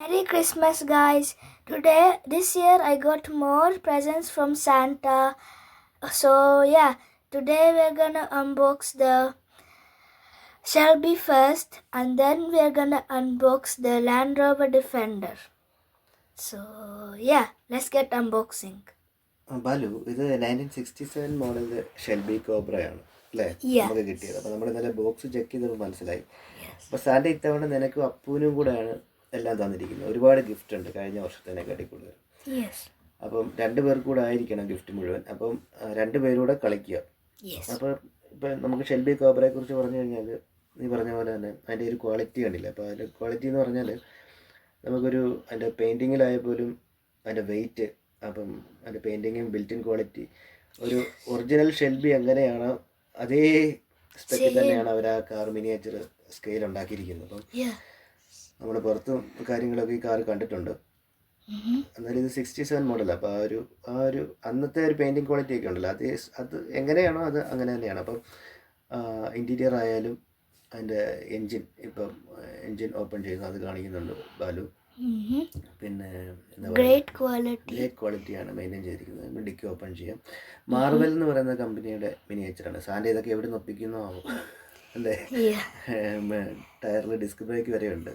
Merry Christmas, guys. This year, I got more presents from Santa. So, yeah, today we're gonna unbox the Shelby first, and then we're gonna unbox the Land Rover Defender. So, yeah, let's get unboxing. Balu ഇത് 1967 മോഡലിൻ്റെ Shelby കോബ്രയാണ് അല്ലേ നമുക്ക് കിട്ടിയത്. അപ്പോൾ നമ്മൾ ഇന്നലെ box check ചെയ്തപ്പോൾ മനസ്സിലായി. അപ്പോൾ സാൻ്റെ ഇത്തവണ നിനക്കും അപ്പൂനും കൂടെയാണ് എല്ലാം തന്നിരിക്കുന്നത്. ഒരുപാട് ഗിഫ്റ്റ് ഉണ്ട് കഴിഞ്ഞ വർഷത്തേനെക്കാട്ടി കൂടുതൽ. അപ്പം 2 പേർക്ക് കൂടെ ആയിരിക്കണം ഗിഫ്റ്റ് മുഴുവൻ. അപ്പം 2 പേരൂടെ കളിക്കുക. അപ്പോൾ ഇപ്പം നമുക്ക് ഷെൽബി കോബ്രയെ കുറിച്ച് പറഞ്ഞു കഴിഞ്ഞാൽ നീ പറഞ്ഞ പോലെ തന്നെ അതിൻ്റെ ഒരു ക്വാളിറ്റി കണ്ടില്ല. അപ്പോൾ അതിൻ്റെ ക്വാളിറ്റി എന്ന് പറഞ്ഞാൽ നമുക്കൊരു അതിൻ്റെ പെയിൻറ്റിങ്ങിലായ പോലും അതിൻ്റെ വെയിറ്റ്, അപ്പം അതിൻ്റെ പെയിൻറ്റിങ്ങും ബിൽറ്റിൻ ക്വാളിറ്റി ഒരു ഒറിജിനൽ ഷെൽബി എങ്ങനെയാണോ അതേ സ്പെക്കിൽ തന്നെയാണ് അവർ ആ കാർ മിനിയേച്ചർ സ്കെയിൽ ഉണ്ടാക്കിയിരിക്കുന്നത്. അപ്പം നമ്മൾ പുറത്തും കാര്യങ്ങളൊക്കെ ഈ കാർ കണ്ടിട്ടുണ്ട്. എന്നാലും ഇത് 67 മോഡലാണ്. അപ്പോൾ ആ ഒരു അന്നത്തെ ഒരു പെയിൻറ്റിങ് ക്വാളിറ്റി ഒക്കെ ഉണ്ടല്ലോ, അത് എങ്ങനെയാണോ അത് അങ്ങനെ തന്നെയാണ്. അപ്പം ഇൻറ്റീരിയർ ആയാലും അതിൻ്റെ എൻജിൻ ഓപ്പൺ ചെയ്യുന്നത് അത് കാണിക്കുന്നുണ്ട് ബാലു. പിന്നെ എന്താ പറയുക, ഗ്രേറ്റ് ക്വാളിറ്റിയാണ് മെയിൻറ്റെയിൻ ചെയ്തിരിക്കുന്നത്. ഡിക്കി ഓപ്പൺ ചെയ്യാം. മാർവൽ എന്ന് പറയുന്ന കമ്പനിയുടെ മിനിയേച്ചറാണ്. സാൻ്റെ ഇതൊക്കെ എവിടെ നിന്ന് ഒപ്പിക്കുന്നോ ആവും അല്ലേ. ടയറിൽ ഡിസ്ക് ബ്രേക്ക് വരെ ഉണ്ട്.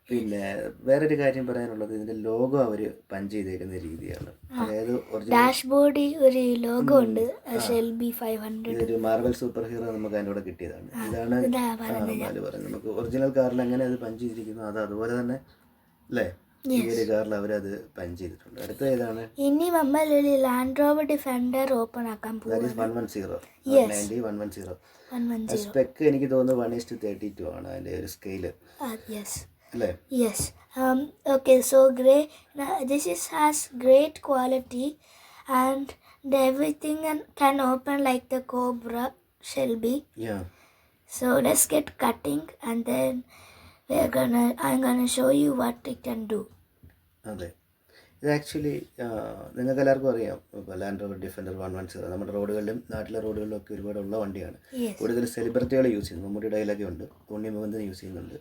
പിന്നെ വേറൊരു കാര്യം പറയാനുള്ളത്, ഇതിന്റെ ലോഗോ അവർ പഞ്ച് ചെയ്തേക്കുന്ന രീതിയാണ്. അതായത് ഡാഷ്ബോർഡിൽ ഒരു ലോഗോ ഉണ്ട്, ഷെൽബി 500. ഇതൊരു മാർവൽ സൂപ്പർ ഹീറോ നമുക്ക് അതിൻ്റെ കൂടെ കിട്ടിയതാണ്. ഇതാണ് പറയുന്നത്. നമുക്ക് ഒറിജിനൽ കാറിൽ എങ്ങനെ അത് പഞ്ച് ചെയ്തിരിക്കുന്നു അത് അതുപോലെ തന്നെ അല്ലേ ഈ ഒരു കാറിൽ അവരത് പഞ്ച് ചെയ്തിട്ടുണ്ട്. അടുത്ത ഏതാണ്? ഇനി നമ്മൾ ഒരു ലാൻഡ് റോവർ ഡിഫൻഡർ ഓപ്പൺ ആക്കാൻ പോകും. 110 സ്പെക്ക് എനിക്ക് തോന്നുന്നു 1:32 ആണ് അതിന്റെ ഒരു scale. Yes. Okay, so this has great quality and everything can open like the Cobra Shelby. So let's get cutting and then I'm gonna show you what it can do. അതെ, ഇത് actually നിങ്ങൾക്ക് എല്ലാവർക്കും അറിയാം. ഇപ്പോൾ land rover defender 110 നമ്മുടെ റോഡുകളിലും നാട്ടിലെ റോഡുകളിലും ഒക്കെ ഒരുപാടുള്ള വണ്ടിയാണ്. കൂടുതൽ സെലിബ്രിറ്റികൾ യൂസ് ചെയ്യുന്നു. മമ്മൂട്ടി ഡയലൊക്കെ ഉണ്ട്, ഉണ്ണി മുകുന്ദൻ യൂസ് ചെയ്യുന്നുണ്ട്.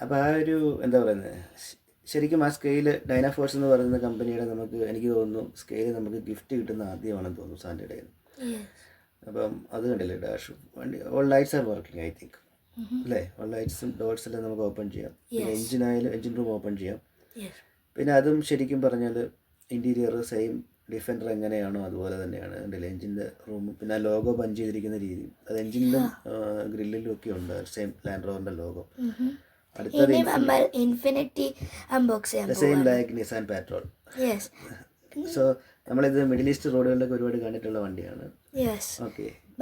അപ്പോൾ ആ ഒരു എന്താ പറയുന്നത്, ശരിക്കും ആ സ്കെയില് ഡൈനാഫോഴ്സ് എന്ന് പറയുന്ന കമ്പനിയുടെ എനിക്ക് തോന്നുന്നു സ്കെയില് നമുക്ക് ഗിഫ്റ്റ് കിട്ടുന്ന ആദ്യമാണെന്ന് തോന്നുന്നു സാൻ്റെ ഇടയിൽ. അപ്പം അത് കണ്ടില്ലേ, ഡാഷ് വണ്ടി all lights are working I think അല്ലേ. ഓൾ ലൈറ്റ്സും ഡോട്ട്സ് എല്ലാം നമുക്ക് ഓപ്പൺ ചെയ്യാം. പിന്നെ എഞ്ചിനായാലും എഞ്ചിൻ റൂം ഓപ്പൺ ചെയ്യാം. പിന്നെ അതും ശരിക്കും പറഞ്ഞാൽ ഇൻറ്റീരിയർ സെയിം ഡിഫൻഡർ എങ്ങനെയാണോ അതുപോലെ തന്നെയാണ് കണ്ടില്ലേ എഞ്ചിൻ്റെ റൂമും. പിന്നെ ആ ലോഗോ പഞ്ച് ചെയ്തിരിക്കുന്ന രീതി അത് എഞ്ചിനിലും ഗ്രില്ലിലും ഒക്കെ ഉണ്ട്, സെയിം ലാൻഡ് റോവറിൻ്റെ ലോഗോ. സോ നമ്മളിത് മിഡിൽ ഈസ്റ്റ് റോഡുകളിലൊക്കെ ഒരുപാട് കണ്ടിട്ടുള്ള വണ്ടിയാണ്.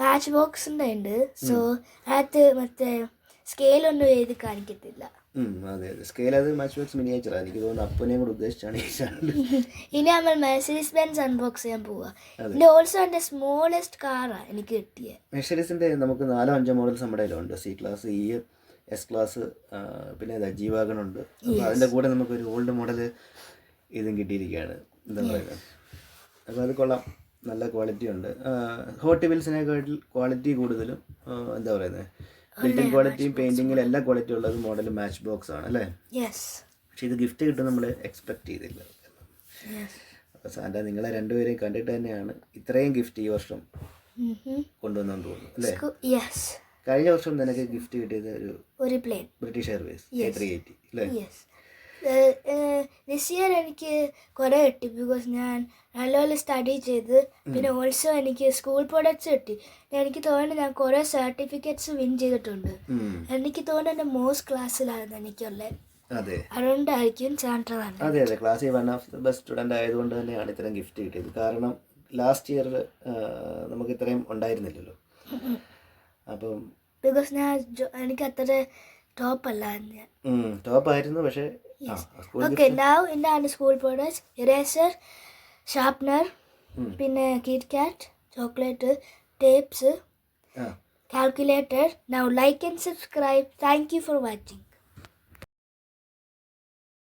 മാച്ച് ബോക്സിന്റെ ഉണ്ട്. സോ അത് മറ്റേ സ്കെയിലൊന്നും എഴുതി കാണിക്കത്തില്ല. അതെ, സ്കെയിൽ അത് മാച്ച് ബോക്സ് മിനിയേച്ചറാണ്. എനിക്ക് തോന്നുന്നു അപ്പനെയും കൂടെ ഉദ്ദേശിച്ചാണ്. ഇനി നമ്മൾ മെർസിഡീസ് ബെൻസ് അൺബോക്സ് ചെയ്യാൻ പോവാ. ഓൾസോ എന്റെ സ്മോളസ്റ്റ് കാറാ എനിക്ക് കിട്ടിയ. മെർസിഡീസിന്റെ നമുക്ക് 4-5 മോഡൽസ് നമ്മുടെ കയ്യിലുണ്ട്. C class, E, S class, പിന്നെ ജി വാഗൺ ഉണ്ട്. അപ്പോൾ അതിൻ്റെ കൂടെ നമുക്കൊരു ഓൾഡ് മോഡൽ ഇതും കിട്ടിയിരിക്കുകയാണ്. എന്താ പറയുക, അപ്പോൾ അത് കൊള്ളാം, നല്ല ക്വാളിറ്റി ഉണ്ട്. ഹോട്ട് വീൽസിനെക്കാട്ടിൽ ക്വാളിറ്റി കൂടുതലും എന്താ പറയുന്നത്, ബിൽഡിംഗ് ക്വാളിറ്റിയും പെയിൻറ്റിങ്ങിലും എല്ലാ ക്വാളിറ്റി ഉള്ളത് മോഡൽ മാച്ച് ബോക്സ് ആണ് അല്ലേ. പക്ഷെ ഇത് ഗിഫ്റ്റ് കിട്ടും നമ്മൾ എക്സ്പെക്ട് ചെയ്തില്ല. അപ്പോൾ സാൻ്റെ നിങ്ങളെ 2 പേരെയും കണ്ടിട്ട് തന്നെയാണ് ഇത്രയും ഗിഫ്റ്റ് ഈ വർഷം കൊണ്ടുവന്നെന്ന് തോന്നുന്നു അല്ലേ. കഴിഞ്ഞ വർഷം നിനക്ക് ഗിഫ്റ്റ് കിട്ടിയത് ഒരു പ്ലെയിൻ, ബ്രിട്ടീഷ് എയർവേസ് A380 അല്ലേ. ദിസ് ഇയർ എനിക്ക് കുറേ കിട്ടി, ബിക്കോസ് ഞാൻ നല്ലപോലെ സ്റ്റഡി ചെയ്ത്. പിന്നെ ഓൾസോ എനിക്ക് സ്കൂൾ പ്രൊഡക്ട്സ് കിട്ടി. എനിക്ക് തോന്നുന്നു ഞാൻ കുറേ സർട്ടിഫിക്കറ്റ്സ് വിൻ ചെയ്തിട്ടുണ്ട്. എനിക്ക് തോന്നുന്നു എൻ്റെ മോസ്റ്റ് ക്ലാസ്സിലായിരുന്നു എനിക്കുള്ളത്. അതുകൊണ്ടായിരിക്കും അതെ ക്ലാസ്സിൽ 1 ഓഫ് ദ ബെസ്റ്റ് സ്റ്റുഡൻ്റ് ആയതുകൊണ്ട് തന്നെയാണ് ഇത്രയും ഗിഫ്റ്റ് കിട്ടിയത്. കാരണം ലാസ്റ്റ് ഇയറിൽ നമുക്ക് ഇത്രയും ഉണ്ടായിരുന്നില്ലല്ലോ. അപ്പം ബിക്കോസ് എനിക്ക് അത്ര ടോപ്പായിരുന്നു. പക്ഷേ ഇതാണ് സ്കൂൾ പ്രോഡക്ട്സ്: ഇറേസർ, ഷാർപ്നർ, പിന്നെ കിറ്റ് കാറ്റ്, chocolate, tapes, calculator. Now like and subscribe. Thank you for watching.